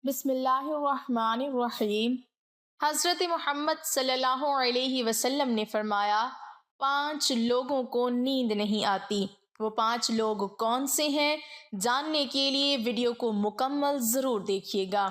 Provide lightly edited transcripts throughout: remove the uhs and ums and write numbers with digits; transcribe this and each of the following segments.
بسم اللہ الرحمن الرحیم۔ حضرت محمد صلی اللہ علیہ وسلم نے فرمایا، 5 لوگوں کو نیند نہیں آتی۔ وہ 5 لوگ کون سے ہیں؟ جاننے کے لیے ویڈیو کو مکمل ضرور دیکھیے گا۔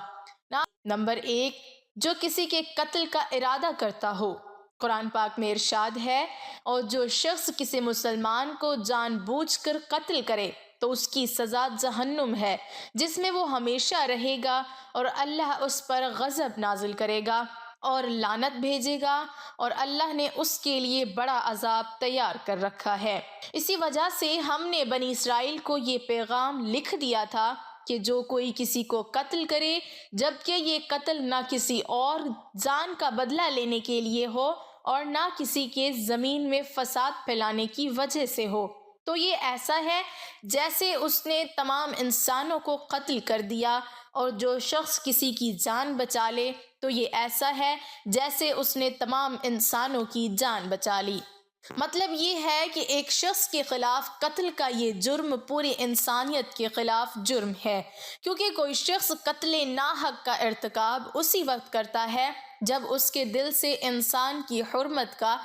نمبر 1، جو کسی کے قتل کا ارادہ کرتا ہو۔ قرآن پاک میں ارشاد ہے، اور جو شخص کسی مسلمان کو جان بوجھ کر قتل کرے تو اس کی سزا جہنم ہے، جس میں وہ ہمیشہ رہے گا، اور اللہ اس پر غضب نازل کرے گا اور لعنت بھیجے گا، اور اللہ نے اس کے لیے بڑا عذاب تیار کر رکھا ہے۔ اسی وجہ سے ہم نے بنی اسرائیل کو یہ پیغام لکھ دیا تھا کہ جو کوئی کسی کو قتل کرے، جبکہ یہ قتل نہ کسی اور جان کا بدلہ لینے کے لیے ہو اور نہ کسی کے زمین میں فساد پھیلانے کی وجہ سے ہو، تو یہ ایسا ہے جیسے اس نے تمام انسانوں کو قتل کر دیا، اور جو شخص کسی کی جان بچا لے تو یہ ایسا ہے جیسے اس نے تمام انسانوں کی جان بچا لی۔ مطلب یہ ہے کہ ایک شخص کے خلاف قتل کا یہ جرم پوری انسانیت کے خلاف جرم ہے، کیونکہ کوئی شخص قتل ناحق کا ارتکاب اسی وقت کرتا ہے جب اس کے دل سے انسان کی حرمت کا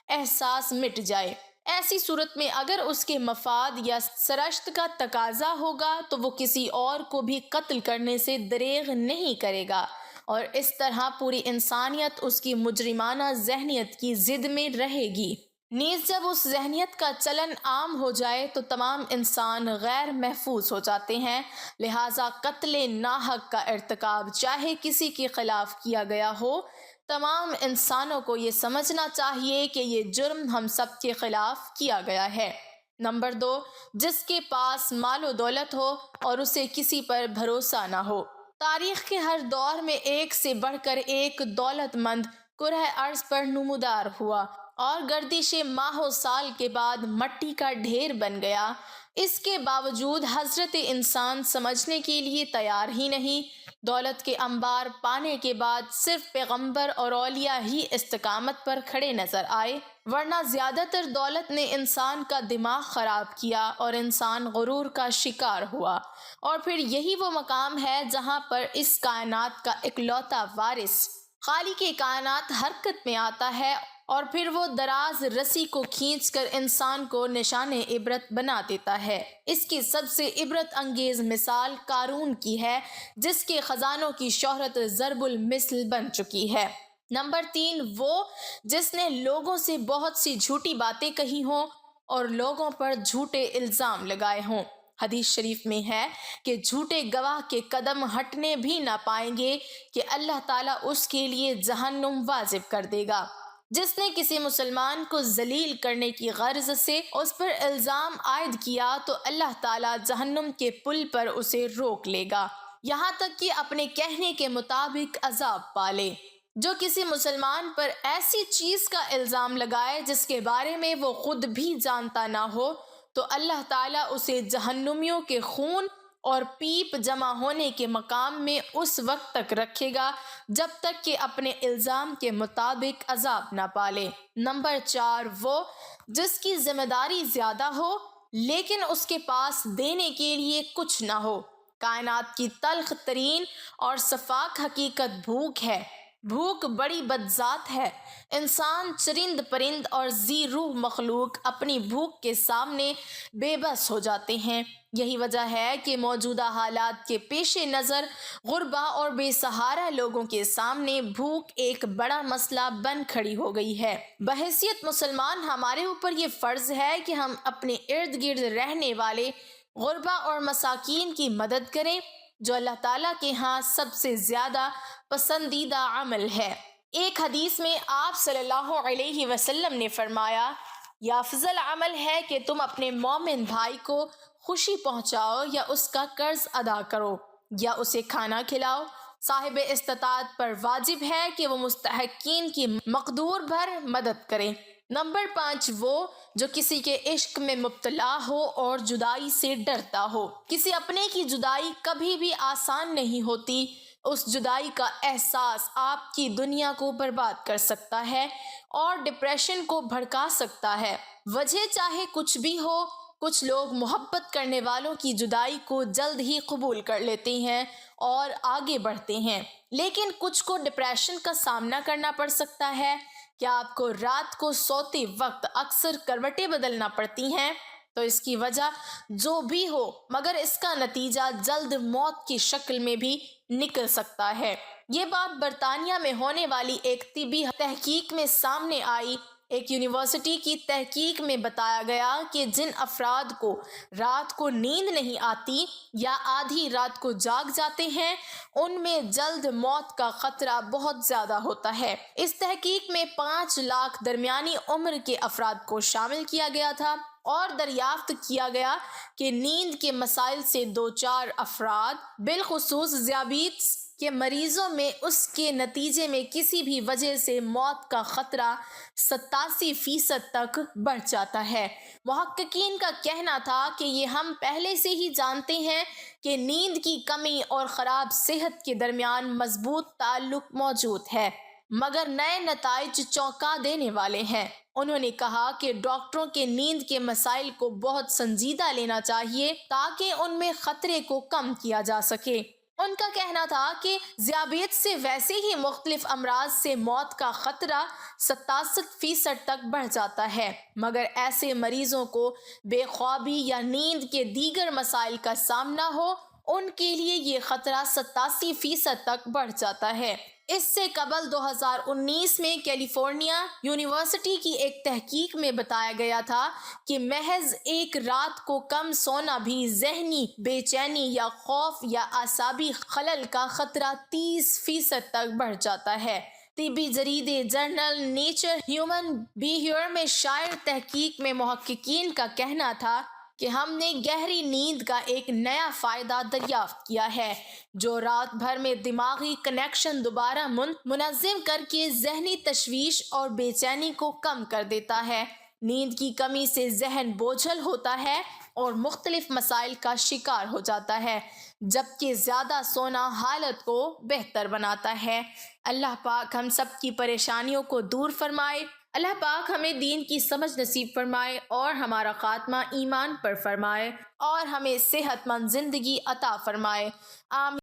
احساس مٹ جائے۔ ایسی صورت میں اگر اس کے مفاد یا سرشت کا تقاضا ہوگا تو وہ کسی اور کو بھی قتل کرنے سے دریغ نہیں کرے گا، اور اس طرح پوری انسانیت اس کی مجرمانہ ذہنیت کی ضد میں رہے گی۔ نیز جب اس ذہنیت کا چلن عام ہو جائے تو تمام انسان غیر محفوظ ہو جاتے ہیں، لہٰذا قتل ناحق کا ارتکاب چاہے کسی کے خلاف کیا گیا ہو، تمام انسانوں کو یہ سمجھنا چاہیے کہ یہ جرم ہم سب کے خلاف کیا گیا ہے۔ نمبر 2، جس کے پاس مال و دولت ہو اور اسے کسی پر بھروسہ نہ ہو۔ تاریخ کے ہر دور میں ایک سے بڑھ کر ایک دولت مند کرہ ارض پر نمودار ہوا اور گردش ماہ و سال کے بعد مٹی کا ڈھیر بن گیا۔ اس کے باوجود حضرت انسان سمجھنے کے لیے تیار ہی نہیں۔ دولت کے انبار پانے کے بعد صرف پیغمبر اور اولیاء ہی استقامت پر کھڑے نظر آئے، ورنہ زیادہ تر دولت نے انسان کا دماغ خراب کیا اور انسان غرور کا شکار ہوا۔ اور پھر یہی وہ مقام ہے جہاں پر اس کائنات کا اکلوتا وارث خالق کائنات حرکت میں آتا ہے، اور پھر وہ دراز رسی کو کھینچ کر انسان کو نشان عبرت بنا دیتا ہے۔ اس کی سب سے عبرت انگیز مثال قارون کی ہے، جس کے خزانوں کی شہرت ضرب المثل بن چکی ہے۔ نمبر 3، وہ جس نے لوگوں سے بہت سی جھوٹی باتیں کہی ہوں اور لوگوں پر جھوٹے الزام لگائے ہوں۔ حدیث شریف میں ہے کہ جھوٹے گواہ کے قدم ہٹنے بھی نہ پائیں گے کہ اللہ تعالیٰ اس کے لیے جہنم واجب کر دے گا۔ جس نے کسی مسلمان کو ذلیل کرنے کی غرض سے اس پر الزام عائد کیا تو اللہ تعالیٰ جہنم کے پل پر اسے روک لے گا، یہاں تک کہ اپنے کہنے کے مطابق عذاب پالے۔ جو کسی مسلمان پر ایسی چیز کا الزام لگائے جس کے بارے میں وہ خود بھی جانتا نہ ہو تو اللہ تعالیٰ اسے جہنمیوں کے خون اور پیپ جمع ہونے کے مقام میں اس وقت تک رکھے گا جب تک کہ اپنے الزام کے مطابق عذاب نہ پالے۔ نمبر 4، وہ جس کی ذمہ داری زیادہ ہو لیکن اس کے پاس دینے کے لیے کچھ نہ ہو۔ کائنات کی تلخ ترین اور سفاک حقیقت بھوک ہے۔ بھوک بڑی بدذات ہے۔ انسان، چرند پرند اور ذی روح مخلوق اپنی بھوک کے سامنے بے بس ہو جاتے ہیں۔ یہی وجہ ہے کہ موجودہ حالات کے پیش نظر غربا اور بے سہارا لوگوں کے سامنے بھوک ایک بڑا مسئلہ بن کھڑی ہو گئی ہے۔ بحیثیت مسلمان ہمارے اوپر یہ فرض ہے کہ ہم اپنے ارد گرد رہنے والے غربا اور مساکین کی مدد کریں، جو اللہ تعالیٰ کے ہاں سب سے زیادہ پسندیدہ عمل ہے۔ ایک حدیث میں آپ صلی اللہ علیہ وسلم نے فرمایا، یہ افضل عمل ہے کہ تم اپنے مومن بھائی کو خوشی پہنچاؤ یا اس کا قرض ادا کرو یا اسے کھانا کھلاؤ۔ صاحب استطاعت پر واجب ہے کہ وہ مستحقین کی مقدور بھر مدد کرے۔ نمبر 5، وہ جو کسی کے عشق میں مبتلا ہو اور جدائی سے ڈرتا ہو۔ کسی اپنے کی جدائی کبھی بھی آسان نہیں ہوتی۔ اس جدائی کا احساس آپ کی دنیا کو برباد کر سکتا ہے اور ڈپریشن کو بھڑکا سکتا ہے۔ وجہ چاہے کچھ بھی ہو، کچھ لوگ محبت کرنے والوں کی جدائی کو جلد ہی قبول کر لیتے ہیں اور آگے بڑھتے ہیں، لیکن کچھ کو ڈپریشن کا سامنا کرنا پڑ سکتا ہے۔ کیا آپ کو رات کو سوتے وقت اکثر کروٹیں بدلنا پڑتی ہیں؟ تو اس کی وجہ جو بھی ہو، مگر اس کا نتیجہ جلد موت کی شکل میں بھی نکل سکتا ہے۔ یہ بات برطانیہ میں ہونے والی ایک طبی تحقیق میں سامنے آئی۔ ایک یونیورسٹی کی تحقیق میں بتایا گیا کہ جن افراد کو رات کو نیند نہیں آتی یا آدھی رات کو جاگ جاتے ہیں، ان میں جلد موت کا خطرہ بہت زیادہ ہوتا ہے۔ اس تحقیق میں 5 لاکھ درمیانی عمر کے افراد کو شامل کیا گیا تھا اور دریافت کیا گیا کہ نیند کے مسائل سے دوچار افراد، بالخصوص ذیابیطس کے مریضوں میں، اس کے نتیجے میں کسی بھی وجہ سے موت کا خطرہ 87% تک بڑھ جاتا ہے۔ محققین کا کہنا تھا کہ یہ ہم پہلے سے ہی جانتے ہیں کہ نیند کی کمی اور خراب صحت کے درمیان مضبوط تعلق موجود ہے، مگر نئے نتائج چونکا دینے والے ہیں۔ انہوں نے کہا کہ ڈاکٹروں کے نیند کے مسائل کو بہت سنجیدہ لینا چاہیے تاکہ ان میں خطرے کو کم کیا جا سکے۔ ان کا کہنا تھا کہ ذیابیطس سے ویسے ہی مختلف امراض سے موت کا خطرہ 67% تک بڑھ جاتا ہے، مگر ایسے مریضوں کو بے خوابی یا نیند کے دیگر مسائل کا سامنا ہو، ان کے لیے یہ خطرہ 87% تک بڑھ جاتا ہے۔ اس سے قبل 2019 میں کیلیفورنیا یونیورسٹی کی ایک تحقیق میں بتایا گیا تھا کہ محض ایک رات کو کم سونا بھی ذہنی بے چینی یا خوف یا اعصابی خلل کا خطرہ 30% تک بڑھ جاتا ہے۔ طبی جریدے جرنل نیچر ہیومن بیہیویئر میں شائع تحقیق میں محققین کا کہنا تھا کہ ہم نے گہری نیند کا ایک نیا فائدہ دریافت کیا ہے جو رات بھر میں دماغی کنیکشن دوبارہ منظم کر کے ذہنی تشویش اور بے چینی کو کم کر دیتا ہے۔ نیند کی کمی سے ذہن بوجھل ہوتا ہے اور مختلف مسائل کا شکار ہو جاتا ہے، جبکہ زیادہ سونا حالت کو بہتر بناتا ہے۔ اللہ پاک ہم سب کی پریشانیوں کو دور فرمائے۔ اللہ پاک ہمیں دین کی سمجھ نصیب فرمائے اور ہمارا خاتمہ ایمان پر فرمائے اور ہمیں صحت مند زندگی عطا فرمائے۔ آمین۔